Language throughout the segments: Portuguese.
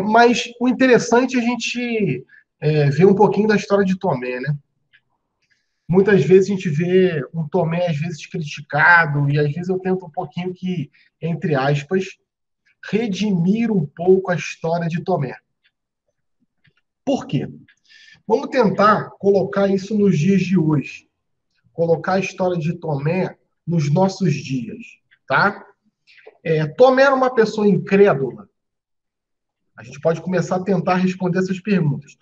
Mas o interessante é a gente ver um pouquinho da história de Tomé, né? Muitas vezes a gente vê um Tomé, às vezes, criticado, e às vezes eu tento um pouquinho que, entre aspas, redimir um pouco a história de Tomé. Por quê? Vamos tentar colocar isso nos dias de hoje. Colocar a história de Tomé nos nossos dias, tá? Tomé era uma pessoa incrédula. A gente pode começar a tentar responder essas perguntas.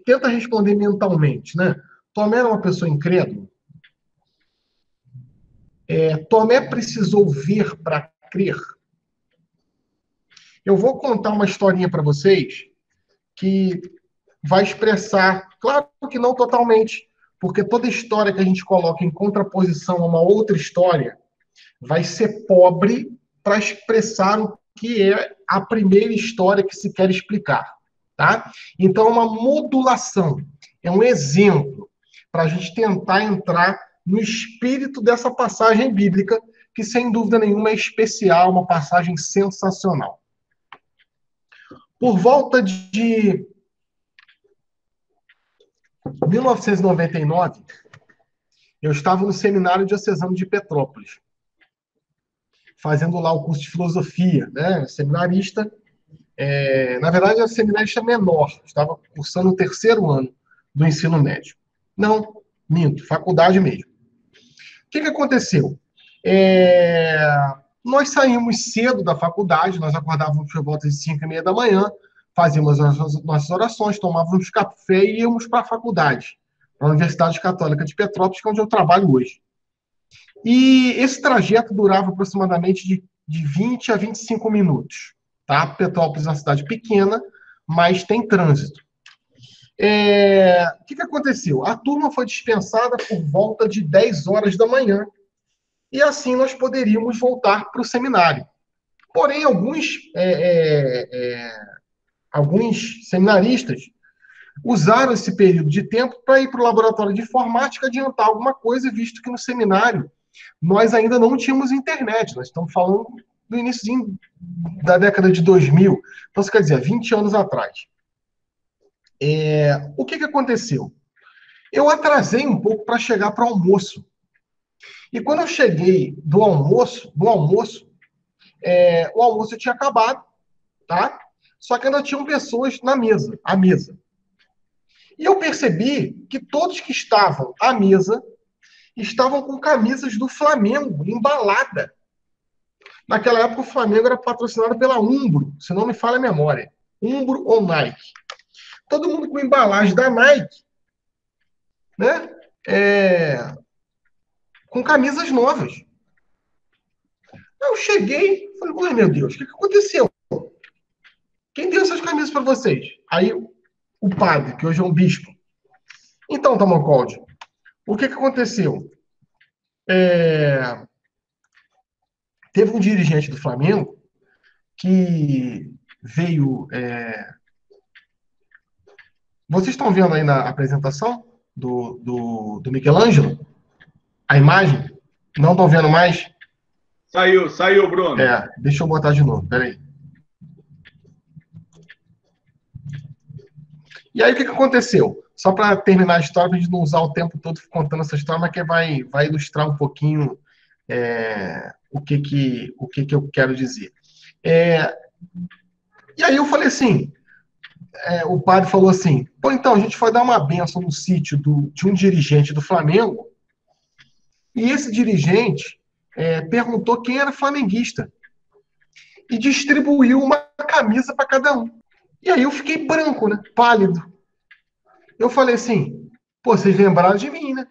Tenta responder mentalmente, né? Tomé era uma pessoa incrédula. Tomé precisou ver para crer. Eu vou contar uma historinha para vocês que vai expressar, claro que não totalmente, porque toda história que a gente coloca em contraposição a uma outra história vai ser pobre para expressar o que é a primeira história que se quer explicar, tá? Então, é uma modulação, é um exemplo para a gente tentar entrar no espírito dessa passagem bíblica, que sem dúvida nenhuma é especial, uma passagem sensacional. Por volta de 1999, eu estava no seminário diocesano de Petrópolis, fazendo lá o curso de filosofia, né? Seminarista, na verdade, era seminarista menor, estava cursando o terceiro ano do ensino médio. Não, minto, faculdade mesmo. O que aconteceu? É, Nós saímos cedo da faculdade, nós acordávamos por volta de 5:30 da manhã, fazíamos as nossas orações, tomávamos café e íamos para a faculdade, para a Universidade Católica de Petrópolis, que é onde eu trabalho hoje. E esse trajeto durava aproximadamente de 20 a 25 minutos. Tá? Petrópolis é uma cidade pequena, mas tem trânsito. O que aconteceu? A turma foi dispensada por volta de 10 horas da manhã, e assim nós poderíamos voltar para o seminário. Porém, alguns seminaristas usaram esse período de tempo para ir para o laboratório de informática adiantar alguma coisa, visto que no seminário nós ainda não tínhamos internet. Nós estamos falando do início da década de 2000. Então, isso quer dizer, 20 anos atrás. O que aconteceu? Eu atrasei um pouco para chegar para o almoço. E quando eu cheguei o almoço tinha acabado, tá? Só que ainda tinham pessoas à mesa. E eu percebi que todos que estavam à mesa estavam com camisas do Flamengo, embalada. Naquela época, o Flamengo era patrocinado pela Umbro, se não me falha a memória. Umbro ou Nike. Todo mundo com embalagem da Nike, né? Com camisas novas. Eu cheguei, falei, ai meu Deus, o que aconteceu? Quem deu essas camisas para vocês? Aí o padre, que hoje é um bispo. Então, Tamocolde, o que aconteceu? Teve um dirigente do Flamengo que veio. Vocês estão vendo aí na apresentação do Michelangelo? A imagem? Não estão vendo mais? Saiu, Bruno. Deixa eu botar de novo, peraí. E aí o que aconteceu? Só para terminar a história, para a gente não usar o tempo todo contando essa história, mas que vai ilustrar um pouquinho o que eu quero dizer. E aí eu falei assim, o padre falou assim, pô, então a gente foi dar uma benção no sítio de um dirigente do Flamengo, e esse dirigente perguntou quem era flamenguista e distribuiu uma camisa para cada um. E aí eu fiquei branco, né? Pálido. Eu falei assim, pô, vocês lembraram de mim, né?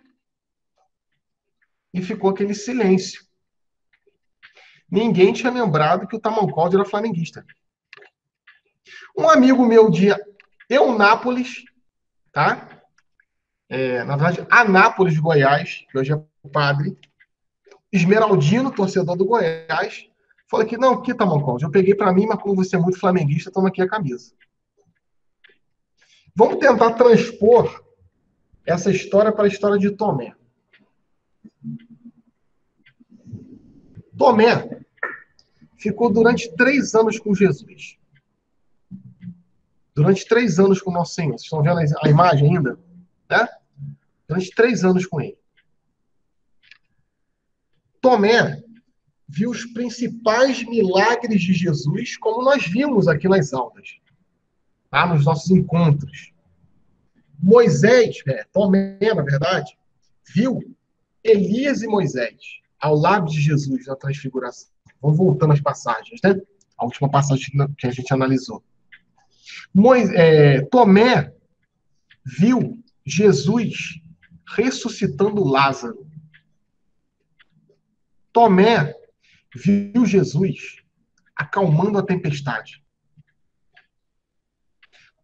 E ficou aquele silêncio. Ninguém tinha lembrado que o Tamancold era flamenguista. Um amigo meu de Eunápolis, tá? Na verdade, Anápolis, Goiás, que hoje é padre, esmeraldino, torcedor do Goiás, falou que não, aqui, Tamancold, eu peguei para mim, mas como você é muito flamenguista, toma aqui a camisa. Vamos tentar transpor essa história para a história de Tomé. Tomé ficou durante 3 anos com Jesus. Durante 3 anos com o nosso Senhor. Vocês estão vendo a imagem ainda? Né? Durante 3 anos com ele. Tomé viu os principais milagres de Jesus, como nós vimos aqui nas aulas, tá? Nos nossos encontros. Moisés, Tomé, na verdade, viu Elias e Moisés ao lado de Jesus na transfiguração. Vamos voltando às passagens, né? A última passagem que a gente analisou. Tomé viu Jesus ressuscitando Lázaro. Tomé viu Jesus acalmando a tempestade.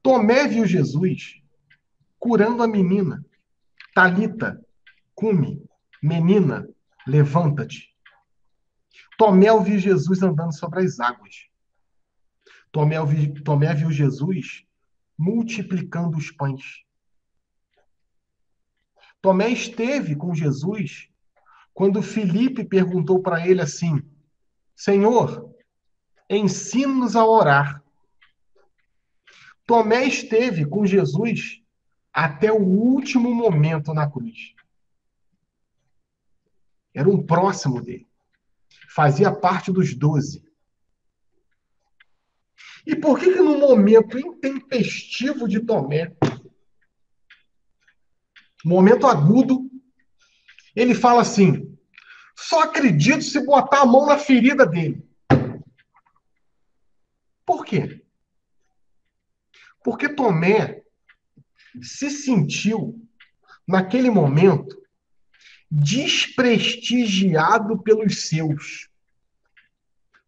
Tomé viu Jesus curando a menina. Talita, cume, menina, levanta-te. Tomé viu Jesus andando sobre as águas. Tomé viu Jesus multiplicando os pães. Tomé esteve com Jesus quando Filipe perguntou para ele assim: Senhor, ensina-nos a orar. Tomé esteve com Jesus até o último momento na cruz. Era um próximo dele. Fazia parte dos 12. E por que no momento intempestivo de Tomé, momento agudo, ele fala assim: só acredito se botar a mão na ferida dele. Por quê? Porque Tomé se sentiu, naquele momento, desprestigiado pelos seus.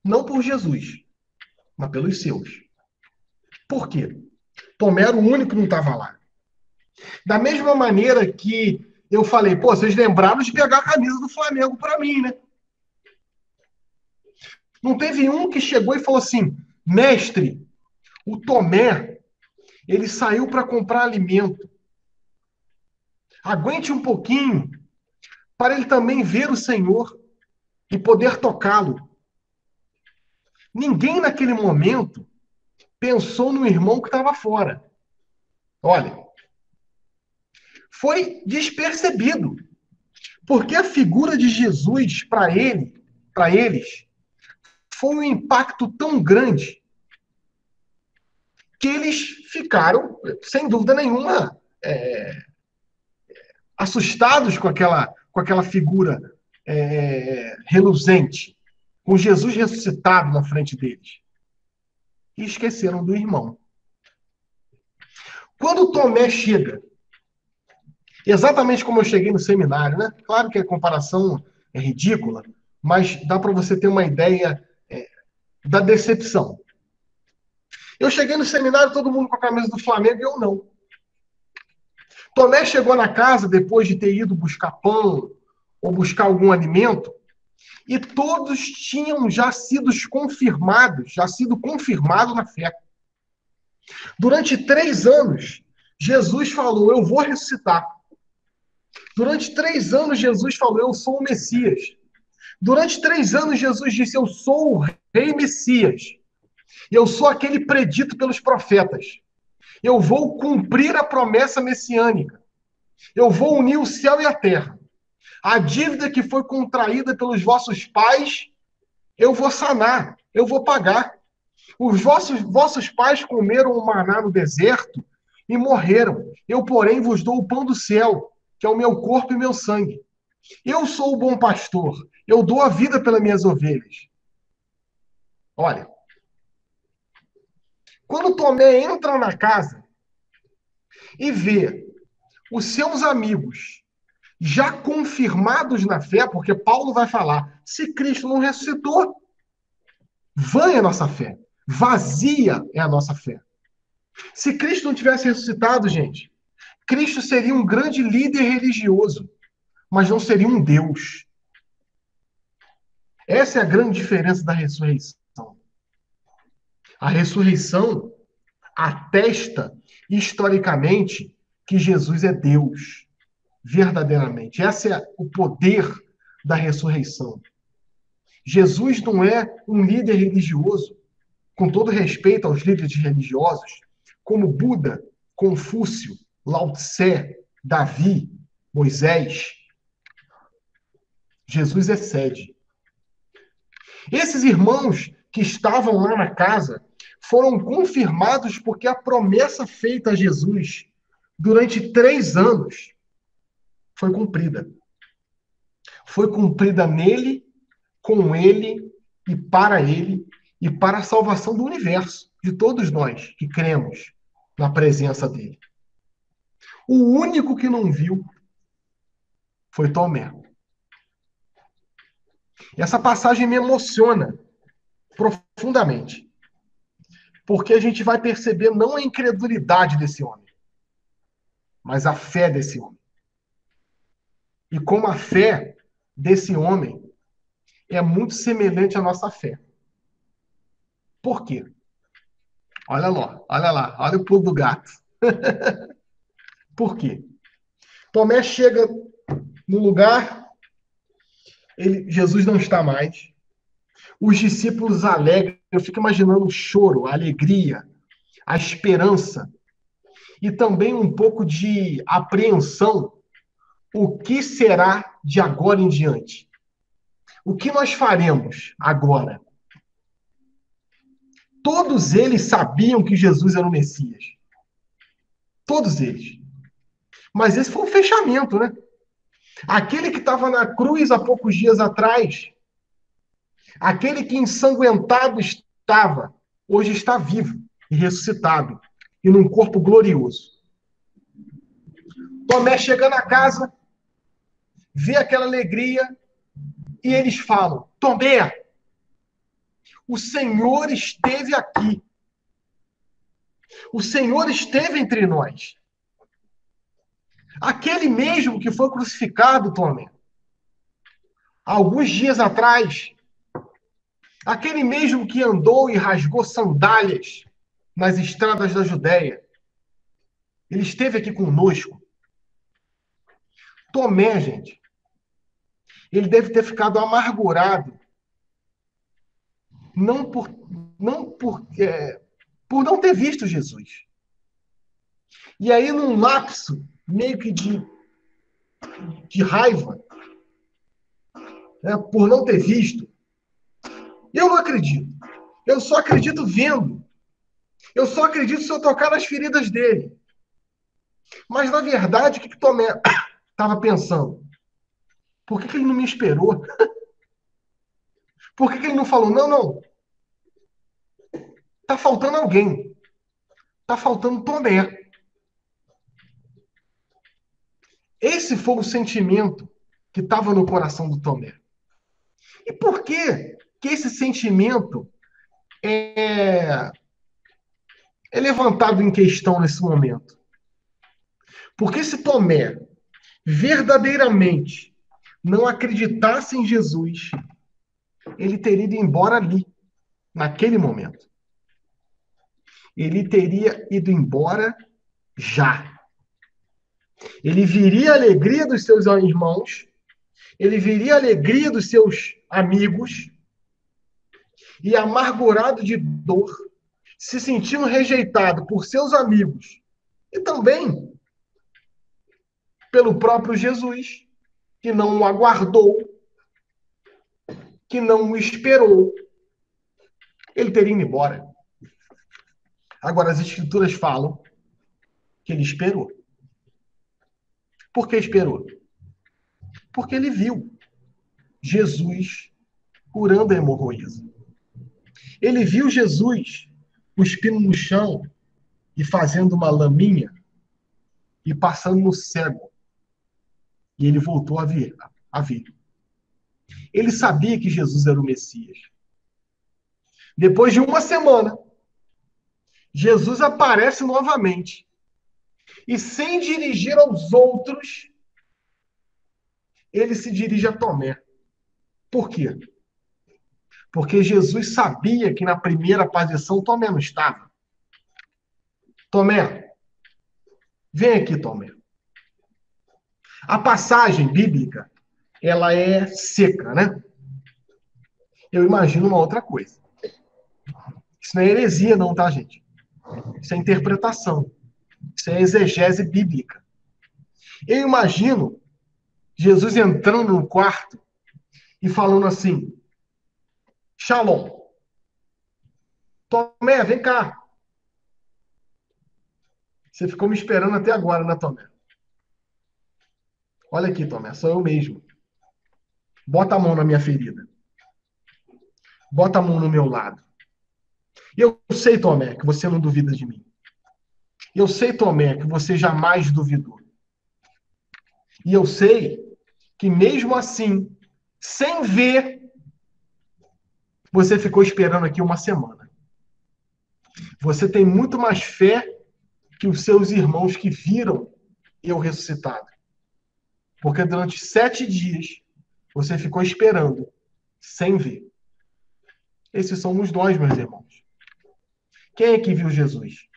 Não por Jesus, mas pelos seus. Por quê? Tomé era o único que não estava lá. Da mesma maneira que eu falei, vocês lembraram de pegar a camisa do Flamengo para mim, né? Não teve um que chegou e falou assim: mestre, o Tomé, ele saiu para comprar alimento. Aguente um pouquinho, para ele também ver o Senhor e poder tocá-lo. Ninguém naquele momento pensou no irmão que estava fora. Olha, foi despercebido. Porque a figura de Jesus, para eles, foi um impacto tão grande que eles ficaram, sem dúvida nenhuma, assustados com aquela figura reluzente, com Jesus ressuscitado na frente deles. E esqueceram do irmão. Quando Tomé chega, exatamente como eu cheguei no seminário, né? Claro que a comparação é ridícula, mas dá para você ter uma ideia da decepção. Eu cheguei no seminário, todo mundo com a camisa do Flamengo e eu não. Tomé chegou na casa depois de ter ido buscar pão ou buscar algum alimento, e todos tinham já sido confirmados na fé. Durante 3 anos, Jesus falou: eu vou ressuscitar. Durante 3 anos, Jesus falou: eu sou o Messias. Durante 3 anos, Jesus disse: eu sou o Rei Messias. Eu sou aquele predito pelos profetas. Eu vou cumprir a promessa messiânica. Eu vou unir o céu e a terra. A dívida que foi contraída pelos vossos pais, eu vou sanar, eu vou pagar. Os vossos pais comeram o maná no deserto e morreram. Eu, porém, vos dou o pão do céu, que é o meu corpo e meu sangue. Eu sou o bom pastor. Eu dou a vida pelas minhas ovelhas. Olha, quando Tomé entra na casa e vê os seus amigos já confirmados na fé, porque Paulo vai falar: se Cristo não ressuscitou, vã é a nossa fé, vazia é a nossa fé. Se Cristo não tivesse ressuscitado, gente, Cristo seria um grande líder religioso, mas não seria um Deus. Essa é a grande diferença da ressurreição. A ressurreição atesta historicamente que Jesus é Deus, verdadeiramente. Esse é o poder da ressurreição. Jesus não é um líder religioso, com todo respeito aos líderes religiosos, como Buda, Confúcio, Lao Tse, Davi, Moisés. Jesus excede. Esses irmãos que estavam lá na casa foram confirmados porque a promessa feita a Jesus durante 3 anos foi cumprida. Foi cumprida nele, com ele e para a salvação do universo, de todos nós que cremos na presença dele. O único que não viu foi Tomé. Essa passagem me emociona profundamente, porque a gente vai perceber não a incredulidade desse homem, mas a fé desse homem. E como a fé desse homem é muito semelhante à nossa fé. Por quê? Olha lá, olha o pulo do gato. Por quê? Tomé chega no lugar, Jesus não está mais. Os discípulos alegram, eu fico imaginando o choro, a alegria, a esperança e também um pouco de apreensão. O que será de agora em diante? O que nós faremos agora? Todos eles sabiam que Jesus era o Messias. Todos eles. Mas esse foi um fechamento, né? Aquele que estava na cruz há poucos dias atrás, aquele que ensanguentado estava, hoje está vivo e ressuscitado, e num corpo glorioso. Tomé chega na casa, vê aquela alegria, e eles falam: Tomé, o Senhor esteve aqui. O Senhor esteve entre nós. Aquele mesmo que foi crucificado, Tomé, alguns dias atrás, aquele mesmo que andou e rasgou sandálias nas estradas da Judéia, ele esteve aqui conosco. Tomé, gente, ele deve ter ficado amargurado, por não ter visto Jesus. E aí, num lapso meio que de raiva, né, por não ter visto, eu não acredito. Eu só acredito vendo. Eu só acredito se eu tocar nas feridas dele. Mas, na verdade, o que Tomé estava pensando? Por que ele não me esperou? Por que ele não falou, não, tá faltando alguém. Tá faltando Tomé. Esse foi o sentimento que estava no coração do Tomé. E por que esse sentimento é levantado em questão nesse momento? Porque se Tomé verdadeiramente não acreditasse em Jesus, ele teria ido embora ali, naquele momento. Ele teria ido embora já. Ele viria a alegria dos seus irmãos, ele viria a alegria dos seus amigos, e amargurado de dor, se sentindo rejeitado por seus amigos e também pelo próprio Jesus, que não o aguardou, que não o esperou, ele teria ido embora. Agora, as Escrituras falam que ele esperou. Por que esperou? Porque ele viu Jesus curando a hemorroísa. Ele viu Jesus cuspindo no chão e fazendo uma laminha e passando no cego. E ele voltou a ver. Ele sabia que Jesus era o Messias. Depois de uma semana, Jesus aparece novamente. E sem dirigir aos outros, ele se dirige a Tomé. Por quê? Porque Jesus sabia que na primeira aparição Tomé não estava. Tomé, vem aqui, Tomé. A passagem bíblica, ela é seca, né? Eu imagino uma outra coisa. Isso não é heresia não, tá, gente? Isso é interpretação. Isso é exegese bíblica. Eu imagino Jesus entrando no quarto e falando assim: Shalom. Tomé, vem cá. Você ficou me esperando até agora, né, Tomé? Olha aqui, Tomé, sou eu mesmo. Bota a mão na minha ferida. Bota a mão no meu lado. E eu sei, Tomé, que você não duvida de mim. Eu sei, Tomé, que você jamais duvidou. E eu sei que mesmo assim, sem ver, você ficou esperando aqui uma semana. Você tem muito mais fé que os seus irmãos que viram eu ressuscitado. Porque durante 7 dias, você ficou esperando, sem ver. Esses somos nós, meus irmãos. Quem é que viu Jesus?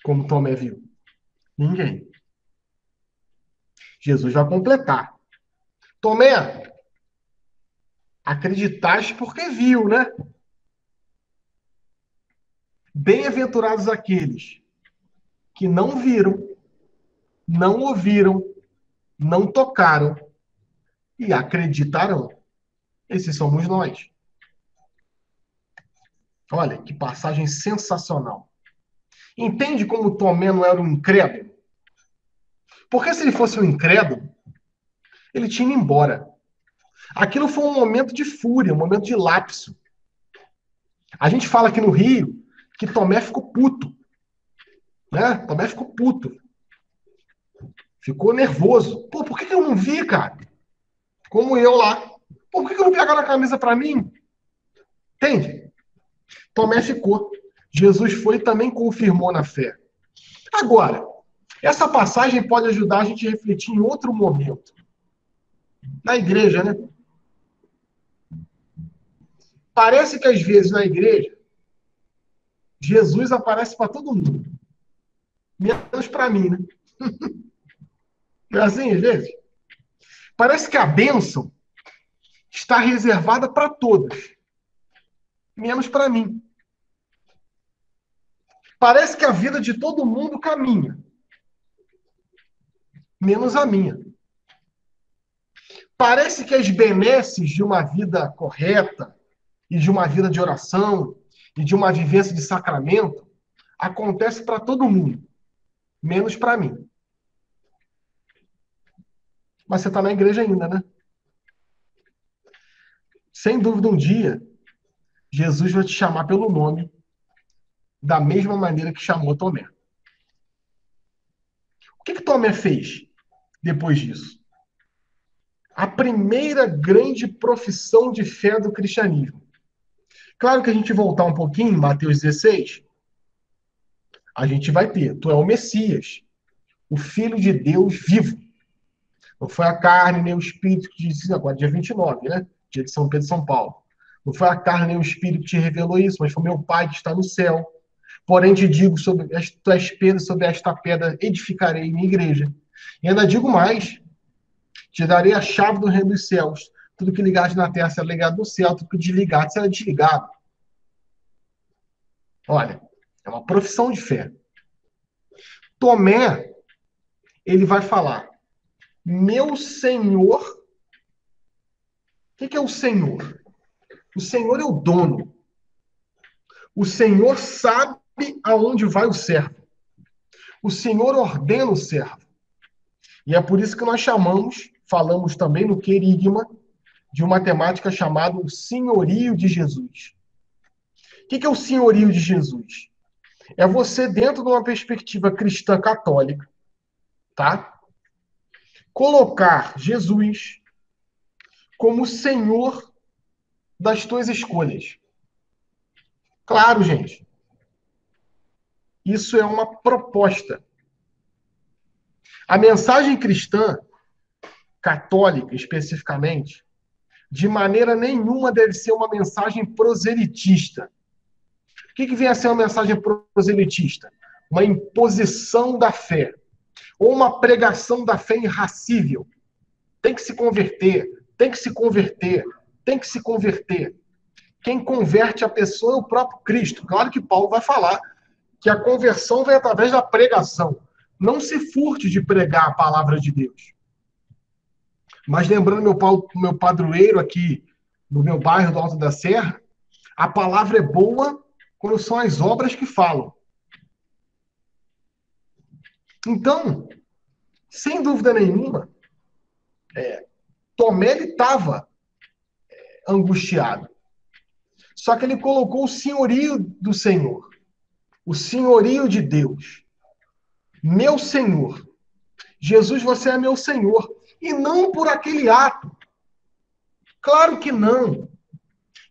Como Tomé viu? Ninguém. Jesus vai completar. Tomé, acreditaste porque viu, né? Bem-aventurados aqueles que não viram, não ouviram, não tocaram e acreditarão. Esses somos nós. Olha, que passagem sensacional. Entende como Tomé não era um incrédulo? Porque se ele fosse um incrédulo, ele tinha ido embora. Aquilo foi um momento de fúria, um momento de lapso. A gente fala aqui no Rio que Tomé ficou puto. Né? Tomé ficou puto. Ficou nervoso. Pô, por que eu não vi, cara? Como eu lá. Pô, por que eu não pegaram a camisa para mim? Entende? Tomé ficou. Jesus foi e também confirmou na fé. Agora, essa passagem pode ajudar a gente a refletir em outro momento. Na igreja, né? Parece que às vezes na igreja, Jesus aparece para todo mundo. Menos para mim, né? Não é assim, às vezes? Parece que a bênção está reservada para todos. Menos para mim. Parece que a vida de todo mundo caminha. Menos a minha. Parece que as benesses de uma vida correta e de uma vida de oração e de uma vivência de sacramento acontece para todo mundo, menos para mim. Mas você está na igreja ainda, né? Sem dúvida, um dia, Jesus vai te chamar pelo nome da mesma maneira que chamou Tomé. O que Tomé fez depois disso? A primeira grande profissão de fé do cristianismo. Claro que a gente voltar um pouquinho em Mateus 16, a gente vai ter, tu é o Messias, o Filho de Deus vivo. Não foi a carne nem o espírito que disse, agora dia 29, né? Dia de São Pedro e São Paulo. Não foi a carne nem o espírito que te revelou isso, mas foi meu Pai que está no céu. Porém te digo, tu és Pedro, sobre esta pedra edificarei minha igreja. E ainda digo mais, te darei a chave do reino dos céus. Tudo que ligares na terra será ligado no céu, tudo que desligares será desligado. Olha, é uma profissão de fé. Tomé, ele vai falar, meu Senhor. O que é o Senhor? O Senhor é o dono. O Senhor sabe aonde vai o servo. O Senhor ordena o servo. E é por isso que nós falamos também no querigma, de uma temática chamada o senhorio de Jesus. O que é o senhorio de Jesus? É você, dentro de uma perspectiva cristã católica, tá? Colocar Jesus como Senhor das tuas escolhas. Claro, gente. Isso é uma proposta. A mensagem cristã, católica especificamente, de maneira nenhuma deve ser uma mensagem proselitista. O que vem a ser uma mensagem proselitista? Uma imposição da fé. Ou uma pregação da fé irracível. Tem que se converter, tem que se converter, tem que se converter. Quem converte a pessoa é o próprio Cristo. Claro que Paulo vai falar que a conversão vem através da pregação. Não se furte de pregar a palavra de Deus. Mas lembrando meu padroeiro aqui no meu bairro do Alto da Serra, a palavra é boa quando são as obras que falam. Então, sem dúvida nenhuma, Tomé estava angustiado. Só que ele colocou o senhorio do Senhor, o senhorio de Deus. Meu Senhor. Jesus, você é meu Senhor. E não por aquele ato. Claro que não.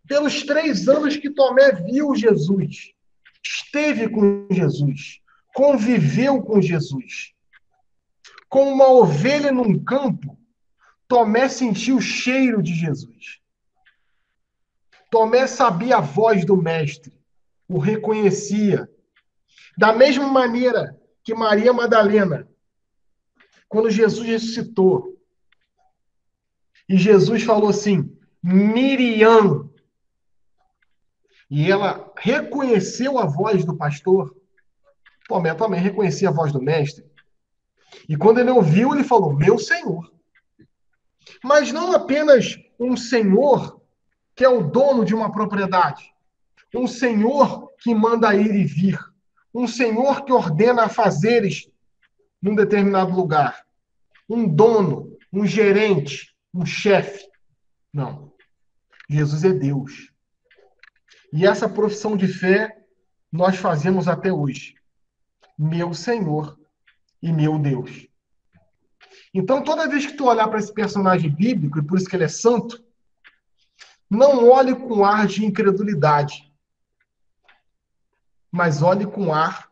Pelos 3 anos que Tomé viu Jesus, esteve com Jesus, conviveu com Jesus. Como uma ovelha num campo, Tomé sentiu o cheiro de Jesus. Tomé sabia a voz do Mestre, o reconhecia. Da mesma maneira que Maria Madalena, quando Jesus ressuscitou, e Jesus falou assim, Miriam, e ela reconheceu a voz do pastor, Tomé também reconhecia a voz do Mestre. E quando ele ouviu, ele falou, meu Senhor. Mas não apenas um senhor que é o dono de uma propriedade, um senhor que manda ir e vir, um senhor que ordena fazeres num determinado lugar, um dono, um gerente, um chefe. Não. Jesus é Deus. E essa profissão de fé nós fazemos até hoje. Meu Senhor e meu Deus. Então, toda vez que tu olhar para esse personagem bíblico, e por isso que ele é santo, não olhe com ar de incredulidade, mas olhe com ar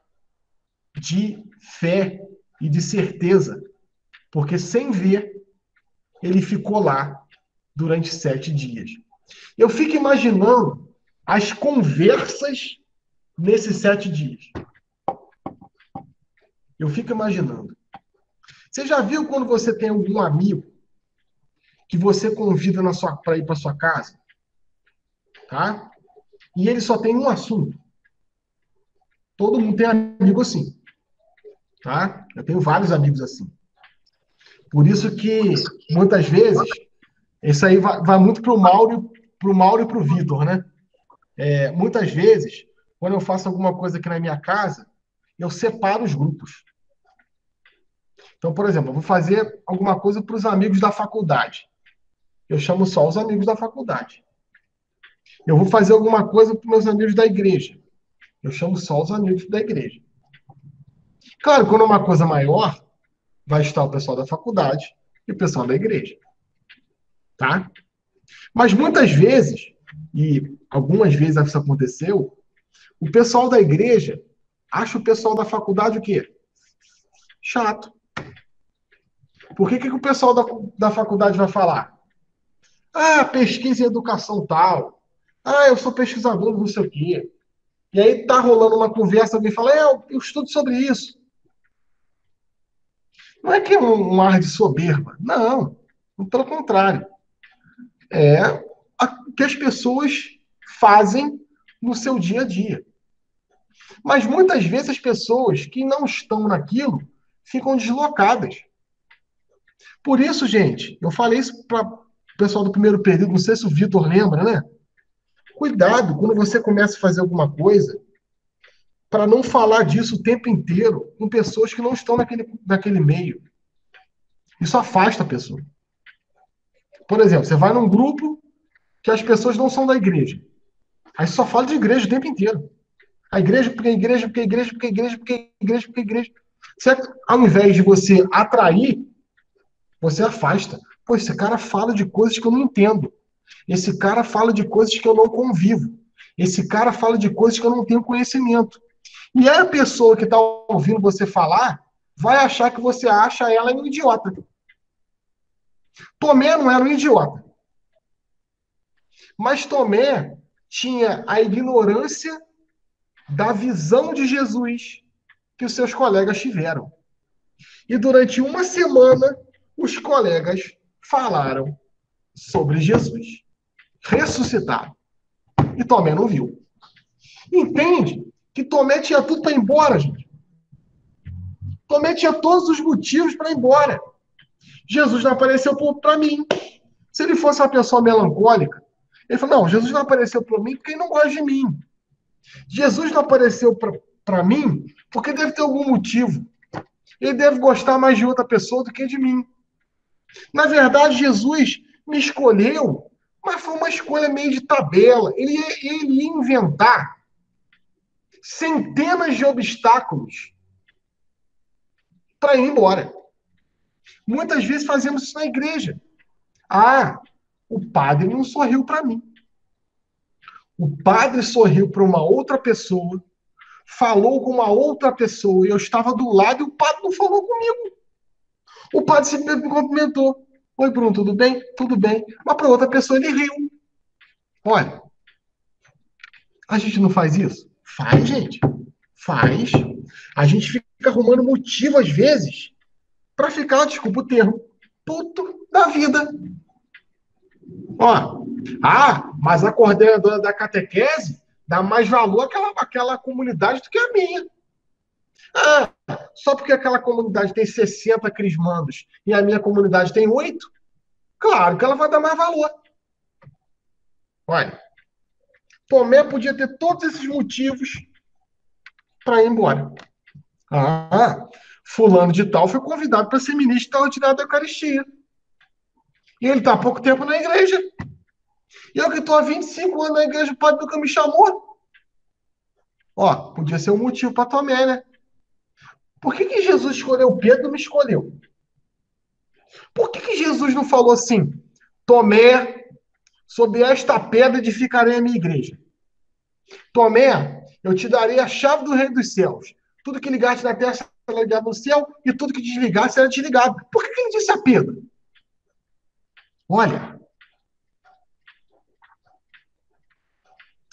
de fé e de certeza, porque sem ver, ele ficou lá durante 7 dias. Eu fico imaginando as conversas nesses 7 dias. Eu fico imaginando. Você já viu quando você tem algum amigo que você convida para ir para sua casa, tá? E ele só tem um assunto. Todo mundo tem amigo assim, tá? Eu tenho vários amigos assim. Por isso que, muitas vezes, isso aí vai muito pro Mauro e pro Vitor, né? Muitas vezes, quando eu faço alguma coisa aqui na minha casa, eu separo os grupos. Então, por exemplo, eu vou fazer alguma coisa para os amigos da faculdade. Eu chamo só os amigos da faculdade. Eu vou fazer alguma coisa para os meus amigos da igreja. Eu chamo só os amigos da igreja. Claro, quando é uma coisa maior, vai estar o pessoal da faculdade e o pessoal da igreja. Tá? Mas muitas vezes, e algumas vezes isso aconteceu, o pessoal da igreja acha o pessoal da faculdade o quê? Chato. Por que o pessoal da faculdade vai falar? Ah, pesquisa em educação tal. Ah, eu sou pesquisador, não sei o quê. E aí tá rolando uma conversa, alguém fala, eu estudo sobre isso. Não é que é um ar de soberba. Não. Pelo contrário. É o que as pessoas fazem no seu dia a dia. Mas muitas vezes as pessoas que não estão naquilo ficam deslocadas. Por isso, gente, eu falei isso para o pessoal do primeiro período, não sei se o Vitor lembra, né? Cuidado quando você começa a fazer alguma coisa para não falar disso o tempo inteiro com pessoas que não estão naquele meio. Isso afasta a pessoa. Por exemplo, você vai num grupo que as pessoas não são da igreja. Aí só fala de igreja o tempo inteiro. A igreja, porque a igreja, porque a igreja, porque a igreja, porque a igreja, porque a igreja. Certo? Ao invés de você atrair, você afasta. Pô, esse cara fala de coisas que eu não entendo. Esse cara fala de coisas que eu não convivo. Esse cara fala de coisas que eu não tenho conhecimento. E a pessoa que está ouvindo você falar vai achar que você acha ela um idiota. Tomé não era um idiota. Mas Tomé tinha a ignorância da visão de Jesus que os seus colegas tiveram. E durante uma semana, os colegas falaram sobre Jesus ressuscitado. E Tomé não viu. Entende que Tomé tinha tudo para ir embora, gente. Tomé tinha todos os motivos para ir embora. Jesus não apareceu para mim. Se ele fosse uma pessoa melancólica, ele falou, não, Jesus não apareceu para mim porque ele não gosta de mim. Jesus não apareceu para mim porque deve ter algum motivo. Ele deve gostar mais de outra pessoa do que de mim. Na verdade, Jesus me escolheu, mas foi uma escolha meio de tabela. Ele ia inventar centenas de obstáculos para ir embora. Muitas vezes fazemos isso na igreja. Ah, o padre não sorriu para mim. O padre sorriu para uma outra pessoa, falou com uma outra pessoa, e eu estava do lado e o padre não falou comigo. O padre simplesmente me cumprimentou. Oi, Bruno, tudo bem? Tudo bem. Mas para outra pessoa ele riu. Olha, a gente não faz isso? Faz, gente. Faz. A gente fica arrumando motivo, às vezes, para ficar, desculpa o termo, puto da vida. Ó, mas a coordenadora da catequese dá mais valor àquela comunidade do que a minha. Ah, só porque aquela comunidade tem 60 crismandos e a minha comunidade tem 8? Claro que ela vai dar mais valor. Olha, Tomé podia ter todos esses motivos para ir embora. Fulano de tal foi convidado para ser ministro da ordinária da Eucaristia. E ele está há pouco tempo na igreja. E eu que estou há 25 anos na igreja, o padre nunca me chamou. Ó, podia ser um motivo para Tomé, né? Por que Jesus escolheu Pedro e não me escolheu? Por que Jesus não falou assim, Tomé, sob esta pedra edificarei a minha igreja? Tomé, eu te darei a chave do reino dos céus. Tudo que ligaste na terra será ligado no céu, e tudo que desligaste será desligado. Por que ele disse a Pedro? Olha,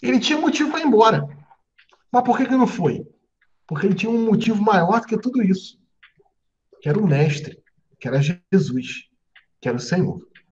ele tinha motivo para ir embora. Mas por que não foi? Porque ele tinha um motivo maior do que tudo isso. Que era o mestre, que era Jesus, que era o Senhor.